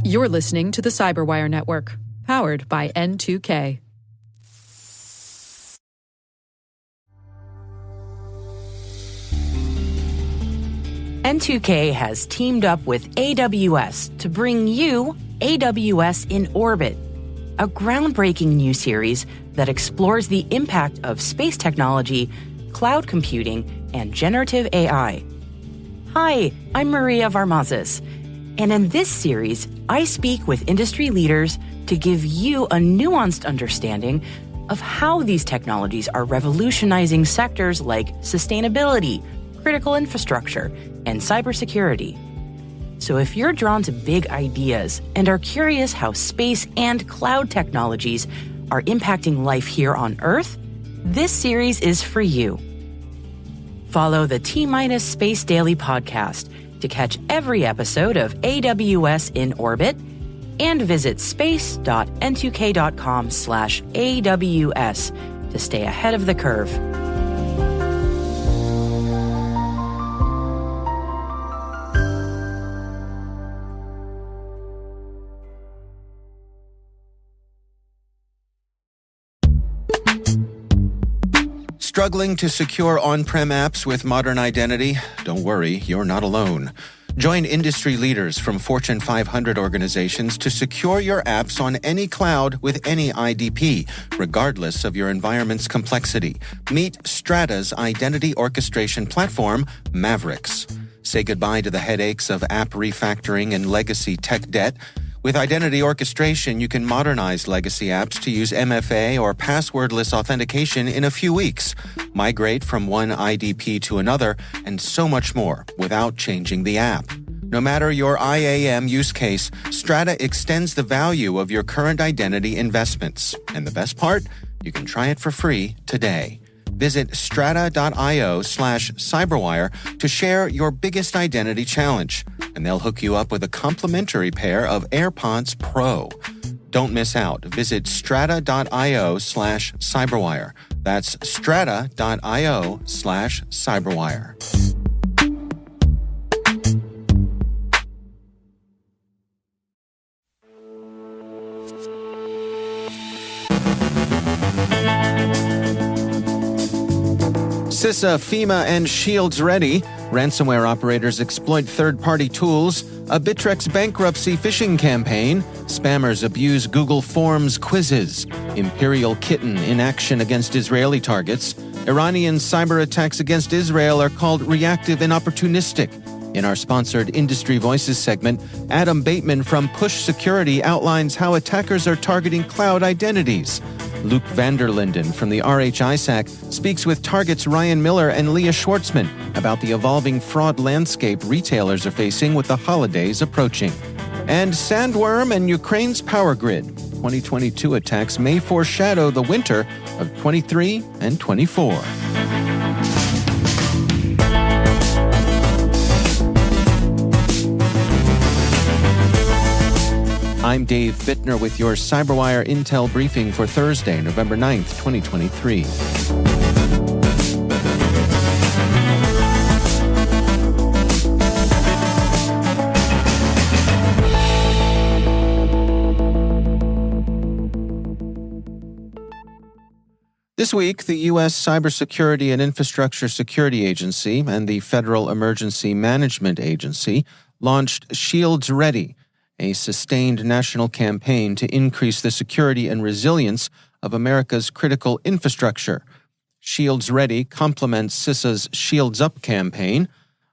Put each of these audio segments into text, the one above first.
You're listening to the CyberWire Network, powered by N2K. N2K has teamed up with AWS to bring you AWS in Orbit, a groundbreaking new series that explores the impact of space technology, cloud computing, and generative AI. Hi, I'm Maria Varmazes, and in this series, I speak with industry leaders to give you a nuanced understanding of how these technologies are revolutionizing sectors like sustainability, critical infrastructure, and cybersecurity. So if you're drawn to big ideas and are curious how space and cloud technologies are impacting life here on Earth, this series is for you. Follow the T- Space Daily podcast to catch every episode of AWS in Orbit and visit space.n2k.com/AWS to stay ahead of the curve. Struggling to secure on-prem apps with modern identity? Don't worry, you're not alone. Join industry leaders from Fortune 500 organizations to secure your apps on any cloud with any IDP, regardless of your environment's complexity. Meet Strata's identity orchestration platform, Mavericks. Say goodbye to the headaches of app refactoring and legacy tech debt. With identity orchestration, you can modernize legacy apps to use MFA or passwordless authentication in a few weeks, migrate from one IDP to another, and so much more without changing the app. No matter your IAM use case, Strata extends the value of your current identity investments. And the best part? You can try it for free today. Visit strata.io/cyberwire to share your biggest identity challenge, and they'll hook you up with a complimentary pair of AirPods Pro. Don't miss out. Visit strata.io/cyberwire. That's strata.io/cyberwire. CISA, FEMA, and Shields ready. Ransomware operators exploit third-party tools. A Bittrex bankruptcy phishing campaign. Spammers abuse Google Forms quizzes. IMPERIAL KITTEN in action against Israeli targets. Iranian cyber attacks against Israel are called reactive and opportunistic. In our sponsored Industry Voices segment, Adam Bateman from Push Security outlines how attackers are targeting cloud identities. Luke Vanderlinden from the RHISAC speaks with Target's Ryan Miller and Leah Schwartzman about the evolving fraud landscape retailers are facing with the holidays approaching. And Sandworm and Ukraine's power grid. 2022 attacks may foreshadow the winter of 23 and 24. I'm Dave Bittner with your CyberWire Intel briefing for Thursday, November 9th, 2023. This week, the U.S. Cybersecurity and Infrastructure Security Agency and the Federal Emergency Management Agency launched Shields Ready, a sustained national campaign to increase the security and resilience of America's critical infrastructure. Shields Ready complements CISA's Shields Up campaign.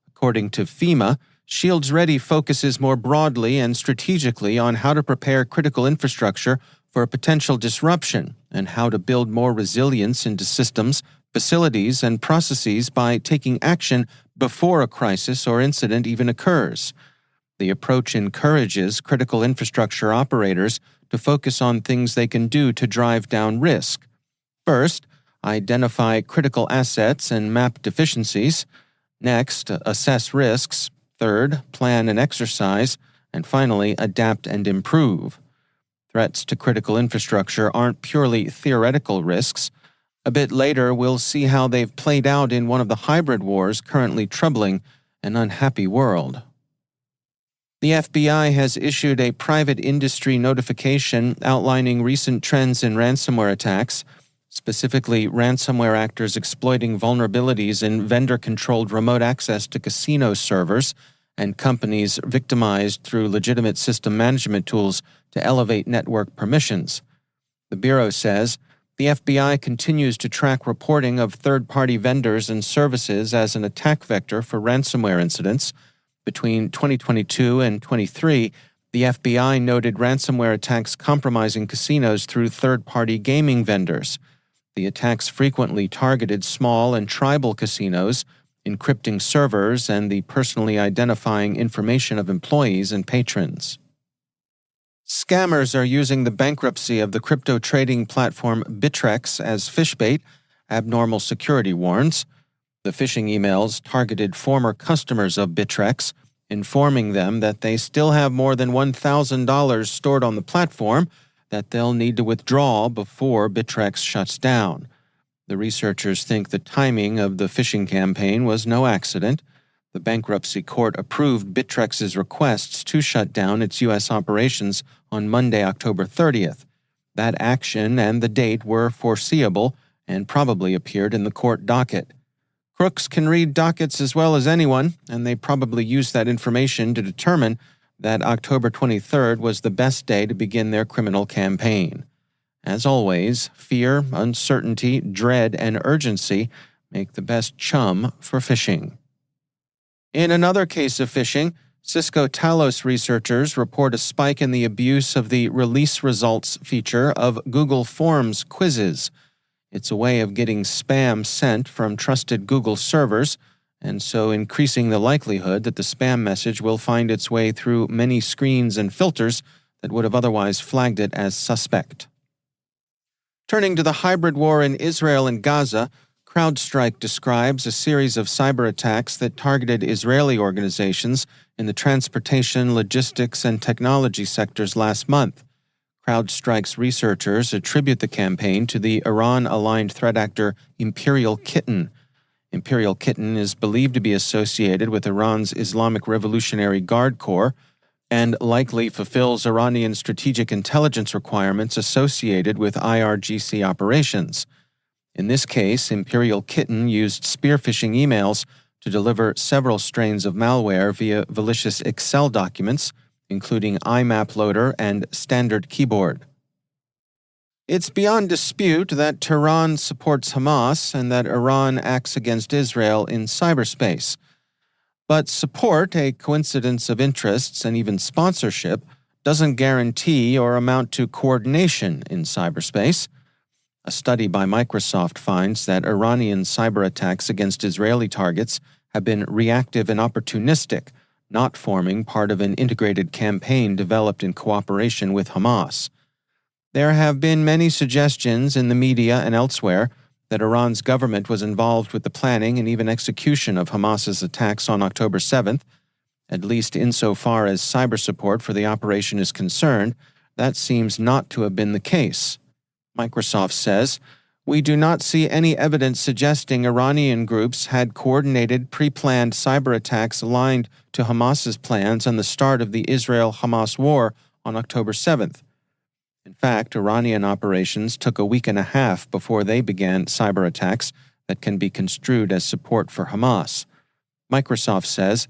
According to FEMA, Shields Ready focuses more broadly and strategically on how to prepare critical infrastructure for a potential disruption and how to build more resilience into systems, facilities, and processes by taking action before a crisis or incident even occurs. The approach encourages critical infrastructure operators to focus on things they can do to drive down risk. First, identify critical assets and map deficiencies. Next, assess risks. Third, plan and exercise. And finally, adapt and improve. Threats to critical infrastructure aren't purely theoretical risks. A bit later, we'll see how they've played out in one of the hybrid wars currently troubling an unhappy world. The FBI has issued a private industry notification outlining recent trends in ransomware attacks, specifically ransomware actors exploiting vulnerabilities in vendor-controlled remote access to casino servers and companies victimized through legitimate system management tools to elevate network permissions. The Bureau says the FBI continues to track reporting of third-party vendors and services as an attack vector for ransomware incidents. Between 2022 and 23, the FBI noted ransomware attacks compromising casinos through third-party gaming vendors. The attacks frequently targeted small and tribal casinos, encrypting servers and the personally identifying information of employees and patrons. Scammers are using the bankruptcy of the crypto trading platform Bittrex as fish bait, Abnormal Security warns. The phishing emails targeted former customers of Bittrex, informing them that they still have more than $1,000 stored on the platform that they'll need to withdraw before Bittrex shuts down. The researchers think the timing of the phishing campaign was no accident. The bankruptcy court approved Bittrex's requests to shut down its U.S. operations on Monday, October 30th. That action and the date were foreseeable and probably appeared in the court docket. Crooks can read dockets as well as anyone, and they probably used that information to determine that October 23rd was the best day to begin their criminal campaign. As always, fear, uncertainty, dread, and urgency make the best chum for phishing. In another case of phishing, Cisco Talos researchers report a spike in the abuse of the release results feature of Google Forms quizzes. It's a way of getting spam sent from trusted Google servers, and so increasing the likelihood that the spam message will find its way through many screens and filters that would have otherwise flagged it as suspect. Turning to the hybrid war in Israel and Gaza, CrowdStrike describes a series of cyber attacks that targeted Israeli organizations in the transportation, logistics, and technology sectors last month. CrowdStrike's researchers attribute the campaign to the Iran-aligned threat actor IMPERIAL KITTEN. IMPERIAL KITTEN is believed to be associated with Iran's Islamic Revolutionary Guard Corps and likely fulfills Iranian strategic intelligence requirements associated with IRGC operations. In this case, IMPERIAL KITTEN used spear phishing emails to deliver several strains of malware via malicious Excel documents, including IMAP loader and standard keyboard. It's beyond dispute that Tehran supports Hamas and that Iran acts against Israel in cyberspace. But support, a coincidence of interests and even sponsorship, doesn't guarantee or amount to coordination in cyberspace. A study by Microsoft finds that Iranian cyber attacks against Israeli targets have been reactive and opportunistic, not forming part of an integrated campaign developed in cooperation with Hamas. There have been many suggestions in the media and elsewhere that Iran's government was involved with the planning and even execution of Hamas's attacks on October 7th. At least insofar as cyber support for the operation is concerned, that seems not to have been the case. Microsoft says, "We do not see any evidence suggesting Iranian groups had coordinated, pre-planned cyber attacks aligned to Hamas's plans on the start of the Israel-Hamas war on October 7th. In fact, Iranian operations took a week and a half before they began cyber attacks that can be construed as support for Hamas." Microsoft says,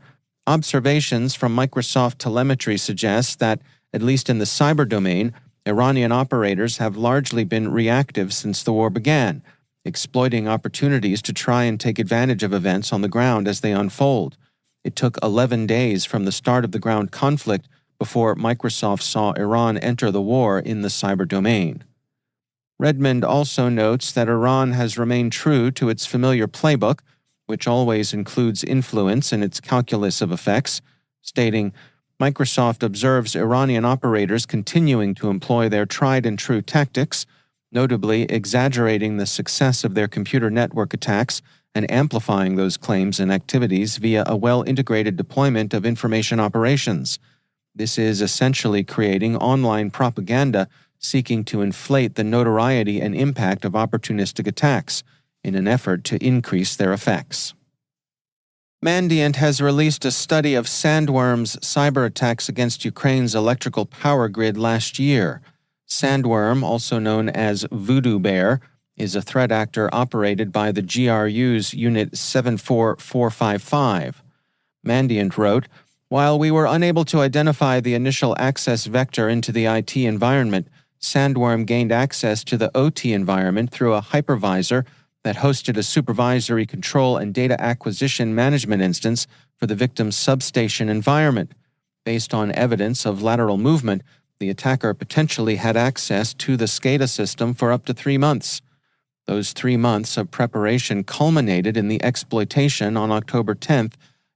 observations from Microsoft telemetry suggest that, at least in the cyber domain, Iranian operators have largely been reactive since the war began, exploiting opportunities to try and take advantage of events on the ground as they unfold. It took 11 days from the start of the ground conflict before Microsoft saw Iran enter the war in the cyber domain. Redmond also notes that Iran has remained true to its familiar playbook, which always includes influence in its calculus of effects, stating, Microsoft observes Iranian operators continuing to employ their tried-and-true tactics, notably exaggerating the success of their computer network attacks and amplifying those claims and activities via a well-integrated deployment of information operations. This is essentially creating online propaganda seeking to inflate the notoriety and impact of opportunistic attacks in an effort to increase their effects. Mandiant has released a study of Sandworm's cyber attacks against Ukraine's electrical power grid last year. Sandworm, also known as Voodoo Bear, is a threat actor operated by the GRU's Unit 74455. Mandiant wrote, "While we were unable to identify the initial access vector into the IT environment, Sandworm gained access to the OT environment through a hypervisor that hosted a supervisory control and data acquisition management instance for the victim's substation environment. Based on evidence of lateral movement, the attacker potentially had access to the SCADA system for up to 3 months. Those 3 months of preparation culminated in the exploitation on October 10,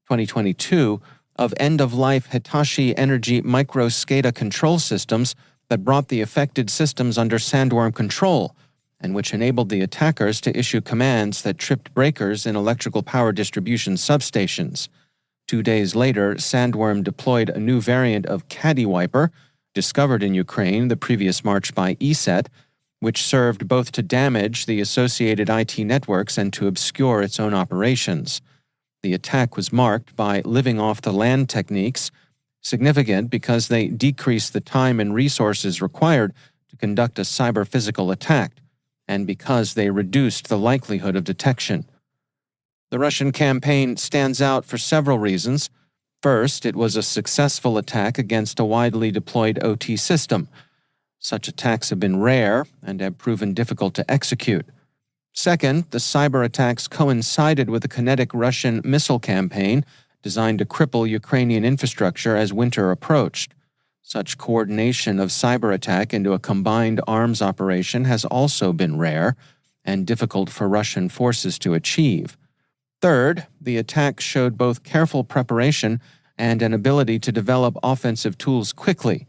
2022, of end-of-life Hitachi Energy micro SCADA control systems that brought the affected systems under Sandworm control, and which enabled the attackers to issue commands that tripped breakers in electrical power distribution substations. 2 days later, Sandworm deployed a new variant of Caddy Wiper, discovered in Ukraine the previous March by ESET, which served both to damage the associated IT networks and to obscure its own operations. The attack was marked by living off the land techniques, significant because they decreased the time and resources required to conduct a cyber-physical attack, and because they reduced the likelihood of detection. The Russian campaign stands out for several reasons. First, it was a successful attack against a widely deployed OT system. Such attacks have been rare and have proven difficult to execute. Second, the cyber attacks coincided with a kinetic Russian missile campaign designed to cripple Ukrainian infrastructure as winter approached. Such coordination of cyber attack into a combined arms operation has also been rare and difficult for Russian forces to achieve. Third, the attack showed both careful preparation and an ability to develop offensive tools quickly.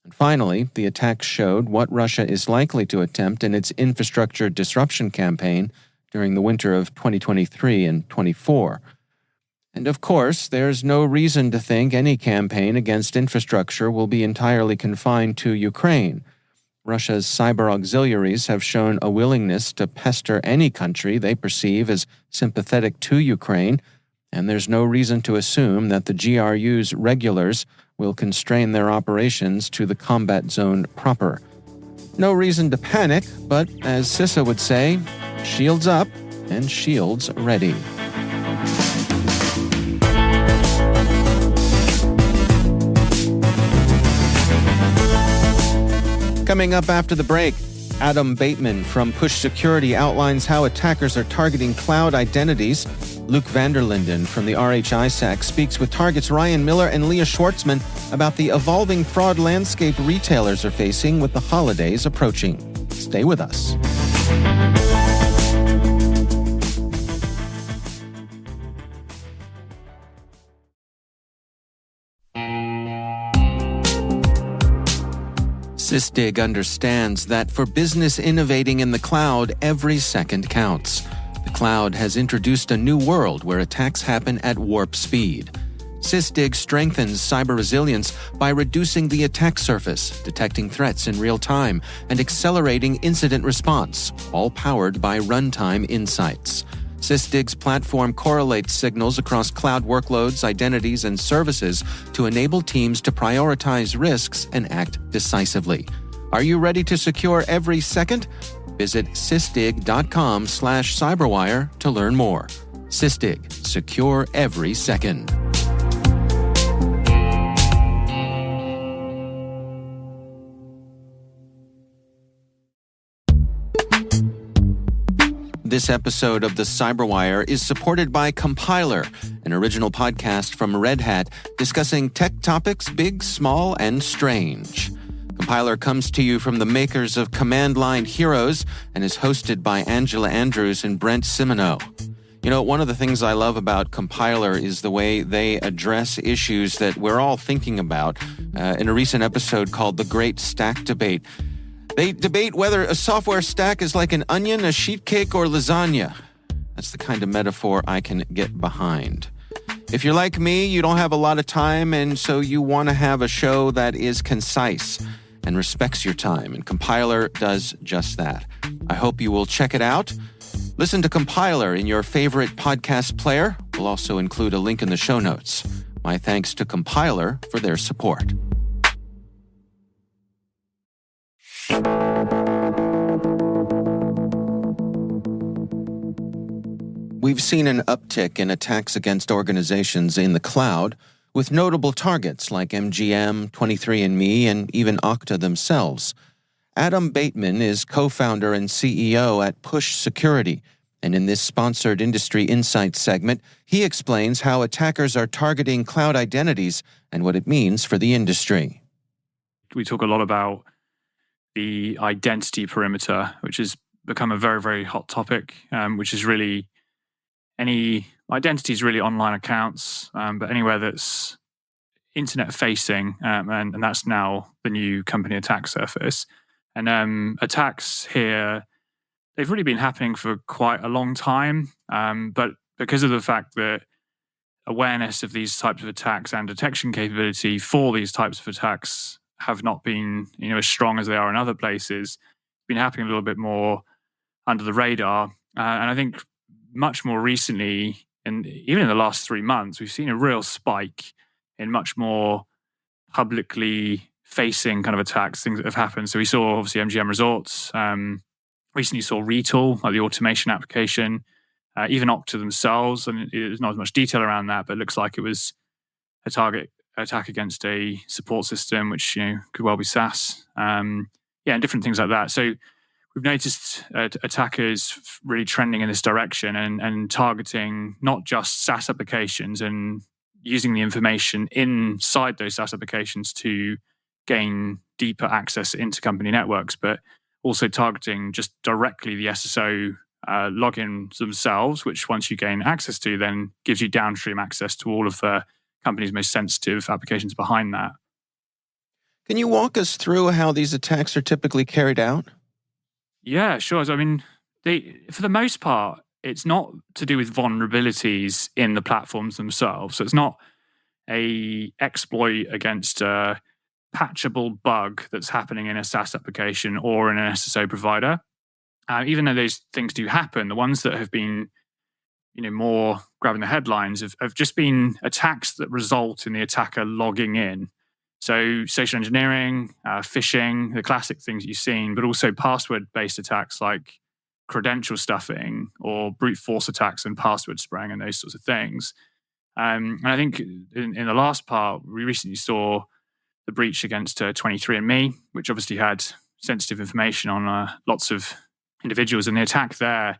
And finally, the attack showed what Russia is likely to attempt in its infrastructure disruption campaign during the winter of 2023 and 24. And of course, there's no reason to think any campaign against infrastructure will be entirely confined to Ukraine. Russia's cyber auxiliaries have shown a willingness to pester any country they perceive as sympathetic to Ukraine, and there's no reason to assume that the GRU's regulars will constrain their operations to the combat zone proper. No reason to panic, but as CISA would say, shields up and shields ready. Coming up after the break, Adam Bateman from Push Security outlines how attackers are targeting cloud identities. Luke Vanderlinden from the RHISAC speaks with Target's Ryan Miller and Leah Schwartzman about the evolving fraud landscape retailers are facing with the holidays approaching. Stay with us. Sysdig understands that for business innovating in the cloud, every second counts. The cloud has introduced a new world where attacks happen at warp speed. Sysdig strengthens cyber resilience by reducing the attack surface, detecting threats in real time, and accelerating incident response, all powered by runtime insights. Sysdig's platform correlates signals across cloud workloads, identities, and services to enable teams to prioritize risks and act decisively. Are you ready to secure every second? Visit sysdig.com/cyberwire to learn more. Sysdig, secure every second. This episode of the CyberWire is supported by Compiler, an original podcast from Red Hat discussing tech topics big, small, and strange. Compiler comes to you from the makers of Command Line Heroes and is hosted by Angela Andrews and Brent Simoneau. You know, one of the things I love about Compiler is the way they address issues that we're all thinking about. In a recent episode called The Great Stack Debate, they debate whether a software stack is like an onion, a sheet cake, or lasagna. That's the kind of metaphor I can get behind. If you're like me, you don't have a lot of time, and so you want to have a show that is concise and respects your time, and Compiler does just that. I hope you will check it out. Listen to Compiler in your favorite podcast player We'll also include a link in the show notes. My thanks to Compiler for their support. We've seen an uptick in attacks against organizations in the cloud, with notable targets like MGM, 23andMe, and even Okta themselves. Adam Bateman is co-founder and CEO at Push Security, and in this sponsored Industry Insights segment, he explains how attackers are targeting cloud identities and what it means for the industry. We talk a lot about the identity perimeter, which has become a very, very hot topic, which is really any identity is really online accounts, but anywhere that's internet facing, and that's now the new company attack surface. And attacks here, they've really been happening for quite a long time, but because of the fact that awareness of these types of attacks and detection capability for these types of attacks have not been, as strong as they are in other places, it's been happening a little bit more under the radar. And I think much more recently, and even in the last 3 months, we've seen a real spike in much more publicly facing kind of attacks, things that have happened. So we saw obviously MGM Resorts, recently saw Retool, like the automation application, even Okta themselves, and there's not as much detail around that, but it looks like it was a target attack against a support system, which could well be SaaS, and different things like that. So we've noticed attackers really trending in this direction and targeting not just SaaS applications and using the information inside those SaaS applications to gain deeper access into company networks, but also targeting just directly the SSO logins themselves, which once you gain access to, then gives you downstream access to all of the company's most sensitive applications behind that. Can you walk us through how these attacks are typically carried out? Yeah, sure. So, for the most part, it's not to do with vulnerabilities in the platforms themselves. So it's not a exploit against a patchable bug that's happening in a SaaS application or in an SSO provider. Even though those things do happen, the ones that have been more grabbing the headlines have just been attacks that result in the attacker logging in. So social engineering, phishing, the classic things you've seen, but also password-based attacks like credential stuffing or brute force attacks and password spraying and those sorts of things. And I think in the last part, we recently saw the breach against 23andMe, which obviously had sensitive information on lots of individuals. And the attack there,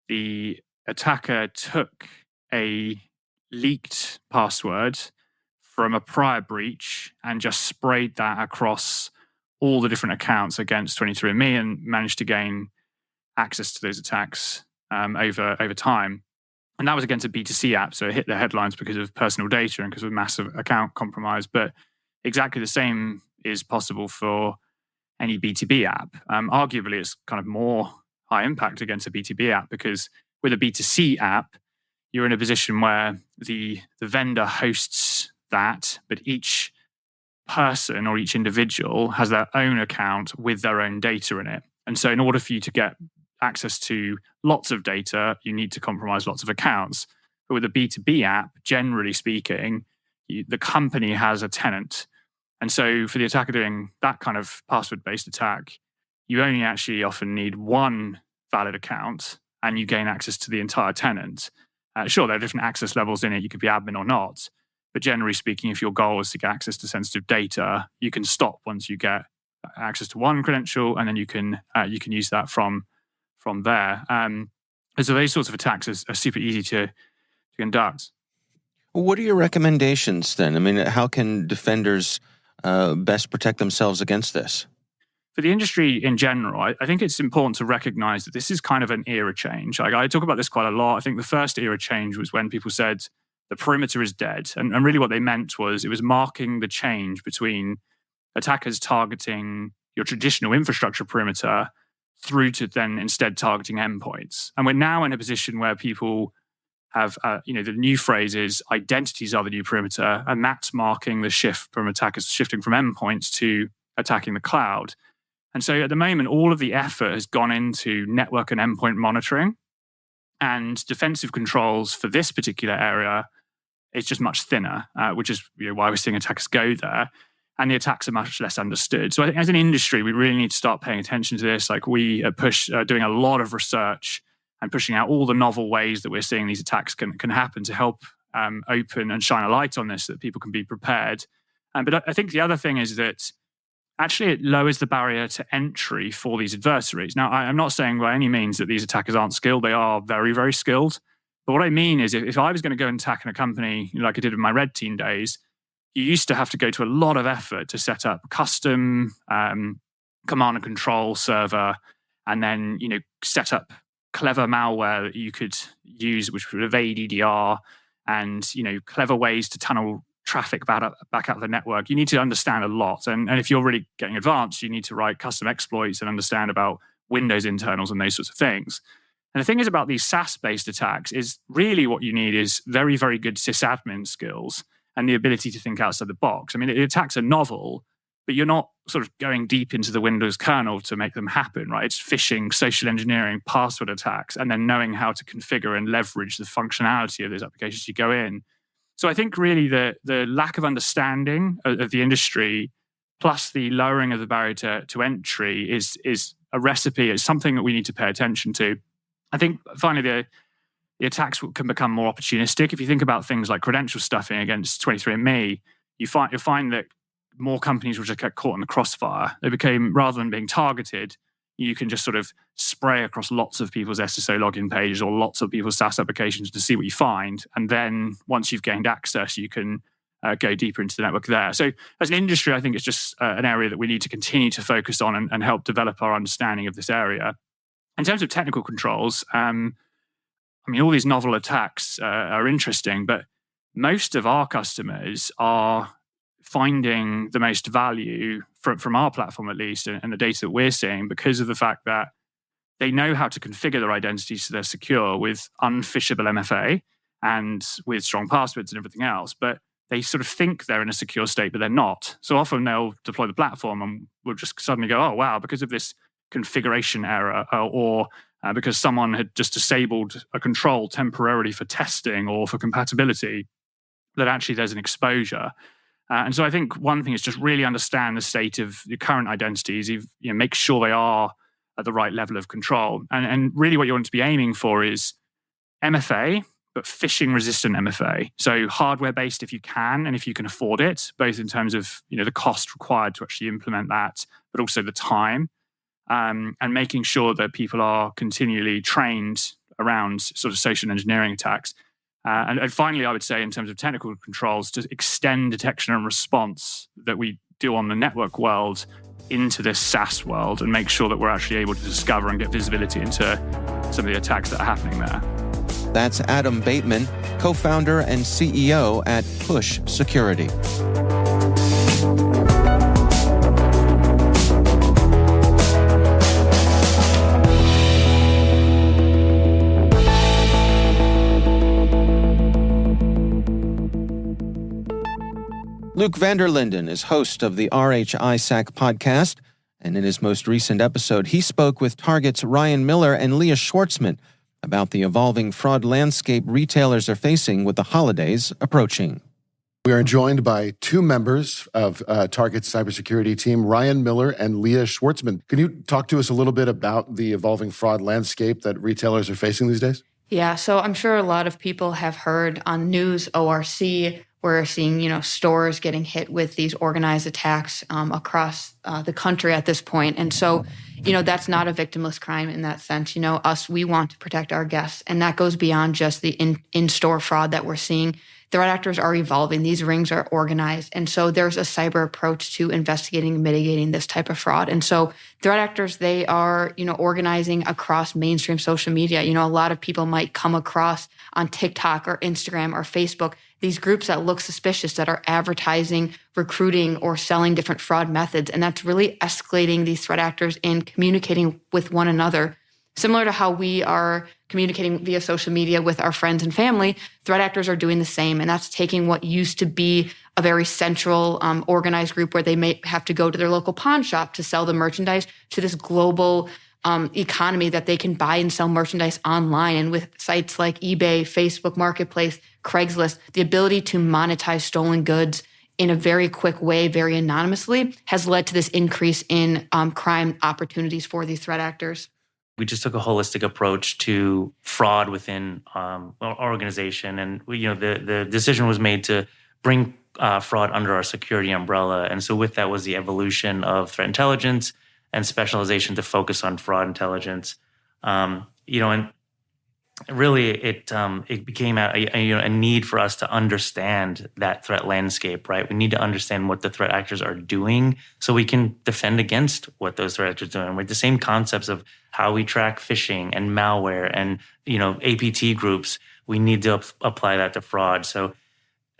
the attacker took a leaked password from a prior breach and just sprayed that across all the different accounts against 23andMe and managed to gain access to those attacks over time. And that was against a B2C app, so it hit the headlines because of personal data and because of massive account compromise. But exactly the same is possible for any B2B app. Arguably, it's kind of more high impact against a B2B app because with a B2C app, you're in a position where the vendor hosts that, but each person or each individual has their own account with their own data in it. And so in order for you to get access to lots of data, you need to compromise lots of accounts. But with a B2B app, generally speaking, the company has a tenant. And so for the attacker doing that kind of password-based attack, you only actually often need one valid account and you gain access to the entire tenant. Sure, there are different access levels in it. You could be admin or not. But generally speaking, if your goal is to get access to sensitive data, you can stop once you get access to one credential, and then you can use that from there. And so those sorts of attacks are super easy to conduct. What are your recommendations then? How can defenders best protect themselves against this? For the industry in general, I think it's important to recognize that this is kind of an era change. I talk about this quite a lot. I think the first era change was when people said the perimeter is dead. And really what they meant was it was marking the change between attackers targeting your traditional infrastructure perimeter through to then instead targeting endpoints. And we're now in a position where people have, the new phrase is identities are the new perimeter, and that's marking the shift from attackers shifting from endpoints to attacking the cloud. And so at the moment, all of the effort has gone into network and endpoint monitoring. And defensive controls for this particular area is just much thinner, which is why we're seeing attackers go there. And the attacks are much less understood. So I think as an industry, we really need to start paying attention to this. Like we are doing a lot of research and pushing out all the novel ways that we're seeing these attacks can happen to help open and shine a light on this so that people can be prepared. But I think the other thing is that actually it lowers the barrier to entry for these adversaries. Now, I'm not saying by any means that these attackers aren't skilled. They are very, very skilled. But what I mean is if I was going to go and attack in a company like I did in my red team days, you used to have to go to a lot of effort to set up custom command and control server and then set up clever malware that you could use, which would evade EDR, and clever ways to tunnel traffic back out of the network. You need to understand a lot. And if you're really getting advanced, you need to write custom exploits and understand about Windows internals and those sorts of things. And the thing is about these SaaS-based attacks is really what you need is very, very good sysadmin skills and the ability to think outside the box. I mean, the attacks are novel, but you're not sort of going deep into the Windows kernel to make them happen, right? It's phishing, social engineering, password attacks, and then knowing how to configure and leverage the functionality of those applications you go in. So I think really the lack of understanding of the industry plus the lowering of the barrier to entry is a recipe. It's something that we need to pay attention to. I think finally the attacks can become more opportunistic. If you think about things like credential stuffing against 23andMe, you'll find that more companies will just get caught in the crossfire. They became, rather than being targeted, you can just sort of spray across lots of people's SSO login pages or lots of people's SaaS applications to see what you find. And then once you've gained access, you can go deeper into the network there. So as an industry, I think it's just an area that we need to continue to focus on and help develop our understanding of this area. In terms of technical controls, I mean, all these novel attacks are interesting, but most of our customers are finding the most value from our platform, at least, and the data that we're seeing, because of the fact that they know how to configure their identities so they're secure with unphishable MFA and with strong passwords and everything else. But they sort of think they're in a secure state, but they're not. So often they'll deploy the platform and we'll just suddenly go, oh, wow, because of this configuration error or because someone had just disabled a control temporarily for testing or for compatibility, that actually there's an exposure. And so I think one thing is just really understand the state of your current identities, make sure they are at the right level of control. And really what you want to be aiming for is MFA, but phishing-resistant MFA. So hardware-based if you can and if you can afford it, both in terms of the cost required to actually implement that, but also the time, and making sure that people are continually trained around sort of social engineering attacks. And finally, I would say in terms of technical controls, to extend detection and response that we do on the network world into this SaaS world and make sure that we're actually able to discover and get visibility into some of the attacks that are happening there. That's Adam Bateman, co-founder and CEO at Push Security. Luke Vanderlinden is host of the RHISAC podcast, and in his most recent episode, he spoke with Target's Ryan Miller and Leah Schwartzman about the evolving fraud landscape retailers are facing with the holidays approaching. We are joined by two members of Target's cybersecurity team, Ryan Miller and Leah Schwartzman. Can you talk to us a little bit about the evolving fraud landscape that retailers are facing these days? Yeah, so I'm sure a lot of people have heard on news, ORC, we're seeing, stores getting hit with these organized attacks across the country at this point. And so, that's not a victimless crime in that sense. We want to protect our guests. And that goes beyond just the in-store fraud that we're seeing. Threat actors are evolving. These rings are organized. And so there's a cyber approach to investigating and mitigating this type of fraud. And so threat actors, they are, organizing across mainstream social media. A lot of people might come across on TikTok or Instagram or Facebook these groups that look suspicious that are advertising, recruiting, or selling different fraud methods. And that's really escalating these threat actors in communicating with one another. Similar to how we are communicating via social media with our friends and family, threat actors are doing the same. And that's taking what used to be a very central, organized group where they may have to go to their local pawn shop to sell the merchandise to this global economy that they can buy and sell merchandise online. And with sites like eBay, Facebook Marketplace, Craigslist, the ability to monetize stolen goods in a very quick way, very anonymously, has led to this increase in crime opportunities for these threat actors. We just took a holistic approach to fraud within our organization. And the decision was made to bring fraud under our security umbrella. And so with that was the evolution of threat intelligence and specialization to focus on fraud intelligence. And really it became a need for us to understand that threat landscape, right? We need to understand what the threat actors are doing so we can defend against what those threat actors are doing. Right? The same concepts of how we track phishing and malware and, APT groups, we need to apply that to fraud. So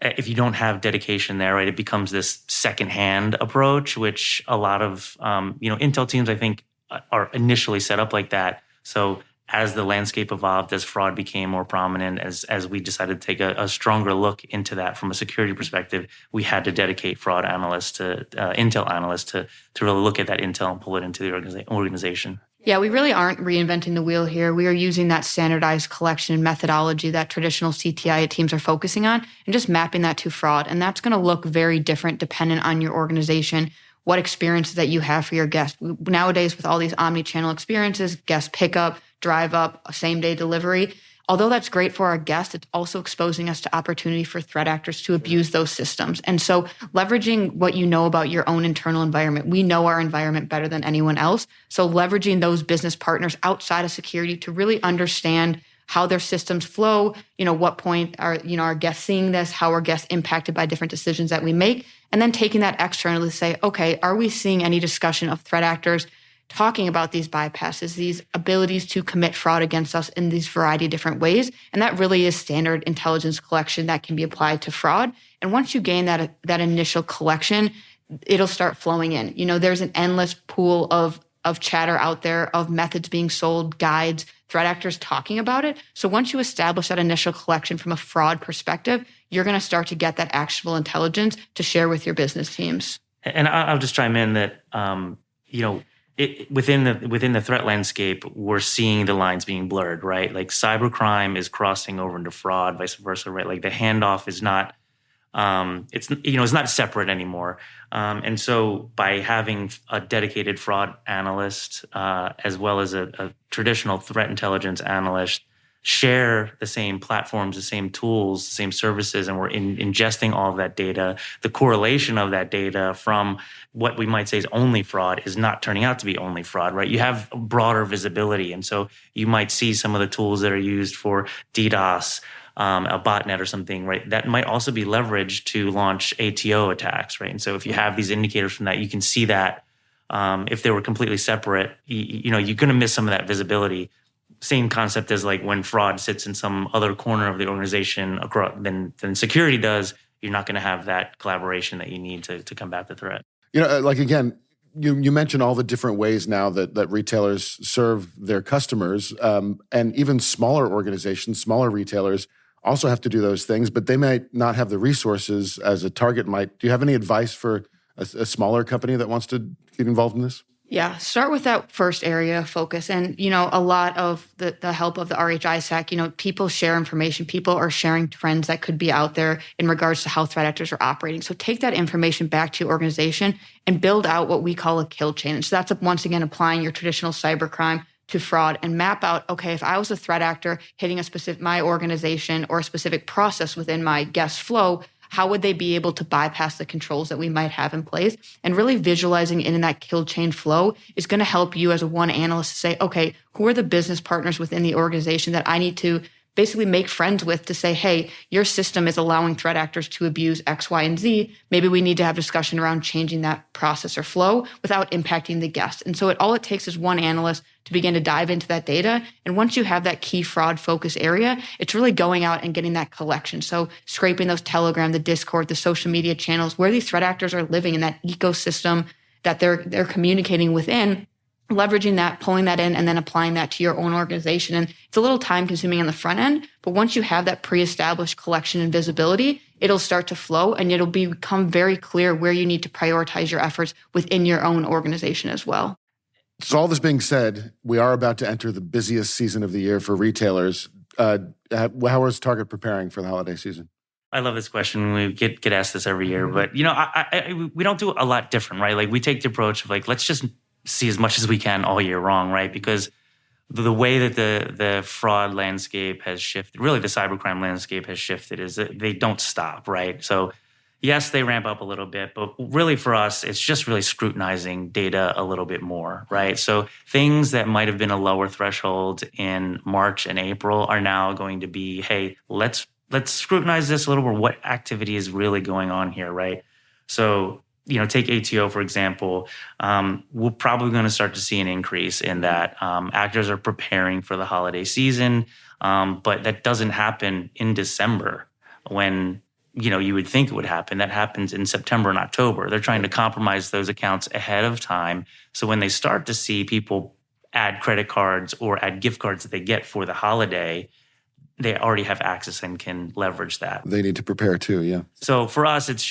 if you don't have dedication there, right, it becomes this secondhand approach, which a lot of, Intel teams, I think, are initially set up like that. So as the landscape evolved, as fraud became more prominent, as we decided to take a stronger look into that from a security perspective, we had to dedicate fraud analysts to Intel analysts to really look at that intel and pull it into the organization. Yeah, we really aren't reinventing the wheel here. We are using that standardized collection methodology that traditional CTIA teams are focusing on and just mapping that to fraud. And that's going to look very different dependent on your organization, what experiences that you have for your guests. Nowadays, with all these omni-channel experiences, guest pickup, drive up, same-day delivery, although that's great for our guests, it's also exposing us to opportunity for threat actors to abuse those systems. And so leveraging what you know about your own internal environment. We know our environment better than anyone else. So leveraging those business partners outside of security to really understand how their systems flow, what point are, our guests seeing this, how are guests impacted by different decisions that we make, and then taking that externally to say, okay, are we seeing any discussion of threat actors talking about these bypasses, these abilities to commit fraud against us in these variety of different ways? And that really is standard intelligence collection that can be applied to fraud. And once you gain that initial collection, it'll start flowing in. There's an endless pool of chatter out there, of methods being sold, guides, threat actors talking about it. So once you establish that initial collection from a fraud perspective, you're going to start to get that actionable intelligence to share with your business teams. And I'll just chime in that, within the threat landscape, we're seeing the lines being blurred, right? Like cybercrime is crossing over into fraud, vice versa, right? Like the handoff is not, it's not separate anymore. And so by having a dedicated fraud analyst, as well as a traditional threat intelligence analyst, share the same platforms, the same tools, the same services, and we're ingesting all of that data, the correlation of that data from what we might say is only fraud is not turning out to be only fraud, right? You have broader visibility. And so you might see some of the tools that are used for DDoS, a botnet or something, right? That might also be leveraged to launch ATO attacks, right? And so if you have these indicators from that, you can see that if they were completely separate, you're going to miss some of that visibility. Same concept as like when fraud sits in some other corner of the organization than security does, you're not going to have that collaboration that you need to combat the threat. Again, you mentioned all the different ways now that retailers serve their customers, and even smaller organizations, smaller retailers also have to do those things, but they might not have the resources as a target might. Do you have any advice for a smaller company that wants to get involved in this? Yeah, start with that first area of focus. And, a lot of the help of the RHISAC, people share information. People are sharing trends that could be out there in regards to how threat actors are operating. So take that information back to your organization and build out what we call a kill chain. And so that's, once again, applying your traditional cybercrime to fraud and map out, okay, if I was a threat actor hitting my organization or a specific process within my guest flow, how would they be able to bypass the controls that we might have in place? And really visualizing in that kill chain flow is going to help you as one analyst to say, okay, who are the business partners within the organization that I need to basically make friends with to say, hey, your system is allowing threat actors to abuse X, Y, and Z. Maybe we need to have discussion around changing that process or flow without impacting the guest. And so all it takes is one analyst to begin to dive into that data. And once you have that key fraud focus area, it's really going out and getting that collection. So scraping those Telegram, the Discord, the social media channels, where these threat actors are living in that ecosystem that they're communicating within, leveraging that, pulling that in, and then applying that to your own organization. And it's a little time consuming on the front end, but once you have that pre-established collection and visibility, it'll start to flow and it'll become very clear where you need to prioritize your efforts within your own organization as well. So all this being said, we are about to enter the busiest season of the year for retailers. How is Target preparing for the holiday season? I love this question. We get asked this every year, but we don't do a lot different, right? Like we take the approach of like, let's just see as much as we can all year long, right? Because the way that the fraud landscape has shifted, really the cybercrime landscape has shifted, is that they don't stop, right? So yes, they ramp up a little bit, but really for us, it's just really scrutinizing data a little bit more, right? So things that might have been a lower threshold in March and April are now going to be, hey, let's scrutinize this a little more. What activity is really going on here, right? So, take ATO, for example. We're probably going to start to see an increase in that. Actors are preparing for the holiday season, but that doesn't happen in December when you would think it would happen. That happens in September and October. They're trying to compromise those accounts ahead of time. So when they start to see people add credit cards or add gift cards that they get for the holiday, they already have access and can leverage that. They need to prepare too, yeah. So for us, it's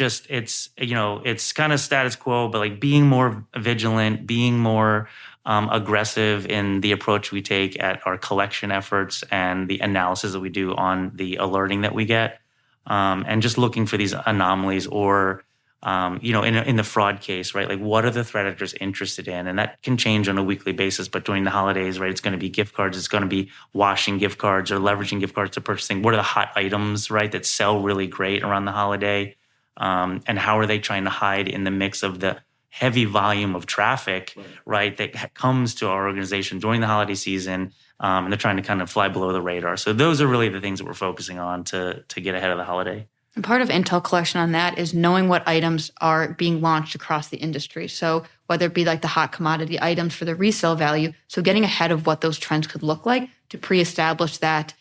kind of status quo, but like being more vigilant, being more aggressive in the approach we take at our collection efforts and the analysis that we do on the alerting that we get. And just looking for these anomalies or, in the fraud case, right? Like what are the threat actors interested in? And that can change on a weekly basis, but during the holidays, right, it's going to be gift cards. It's going to be washing gift cards or leveraging gift cards to purchasing. What are the hot items, right, that sell really great around the holiday? And how are they trying to hide in the mix of the heavy volume of traffic, right, that comes to our organization during the holiday season? And they're trying to kind of fly below the radar. So those are really the things that we're focusing on to get ahead of the holiday. And part of intel collection on that is knowing what items are being launched across the industry. So whether it be like the hot commodity items for the resale value, so getting ahead of what those trends could look like to pre-establish that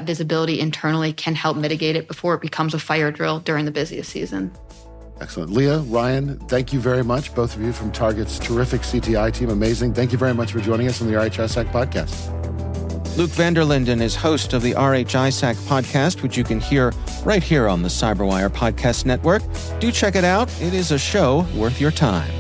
visibility internally can help mitigate it before it becomes a fire drill during the busiest season. Excellent. Leah, Ryan, thank you very much, both of you from Target's terrific CTI team. Amazing. Thank you very much for joining us on the RHISAC podcast. Luke Vanderlinden is host of the RHISAC podcast, which you can hear right here on the CyberWire Podcast Network. Do check it out. It is a show worth your time.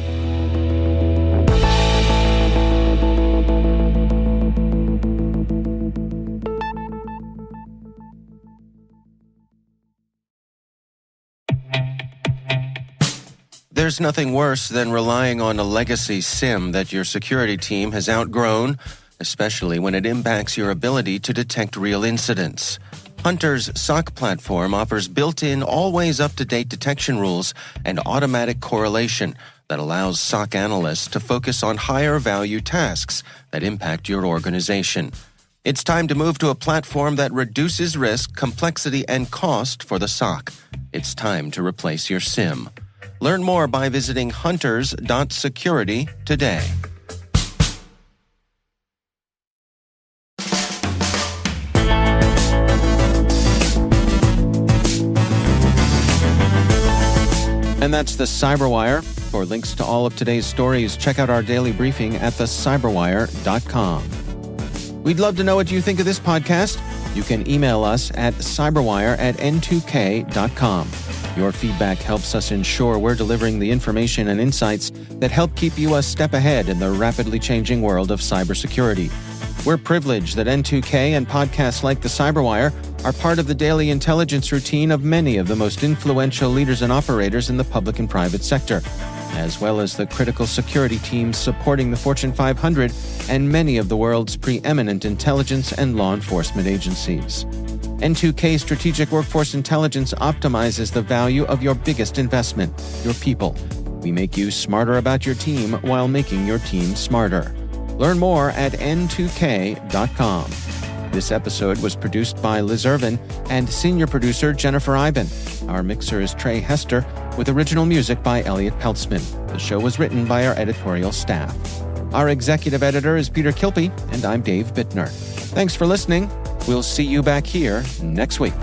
There's nothing worse than relying on a legacy SIM that your security team has outgrown, especially when it impacts your ability to detect real incidents. Hunter's SOC platform offers built-in, always up-to-date detection rules and automatic correlation that allows SOC analysts to focus on higher-value tasks that impact your organization. It's time to move to a platform that reduces risk, complexity, and cost for the SOC. It's time to replace your SIM. Learn more by visiting hunters.security today. And that's the CyberWire. For links to all of today's stories, check out our daily briefing at thecyberwire.com. We'd love to know what you think of this podcast. You can email us at cyberwire@n2k.com. Your feedback helps us ensure we're delivering the information and insights that help keep you a step ahead in the rapidly changing world of cybersecurity. We're privileged that N2K and podcasts like the CyberWire are part of the daily intelligence routine of many of the most influential leaders and operators in the public and private sector, as well as the critical security teams supporting the Fortune 500 and many of the world's preeminent intelligence and law enforcement agencies. N2K Strategic Workforce Intelligence optimizes the value of your biggest investment, your people. We make you smarter about your team while making your team smarter. Learn more at n2k.com. This episode was produced by Liz Irvin and senior producer Jennifer Iben. Our mixer is Trey Hester, with original music by Elliot Peltzman. The show was written by our editorial staff. Our executive editor is Peter Kilpie, and I'm Dave Bittner. Thanks for listening. We'll see you back here next week.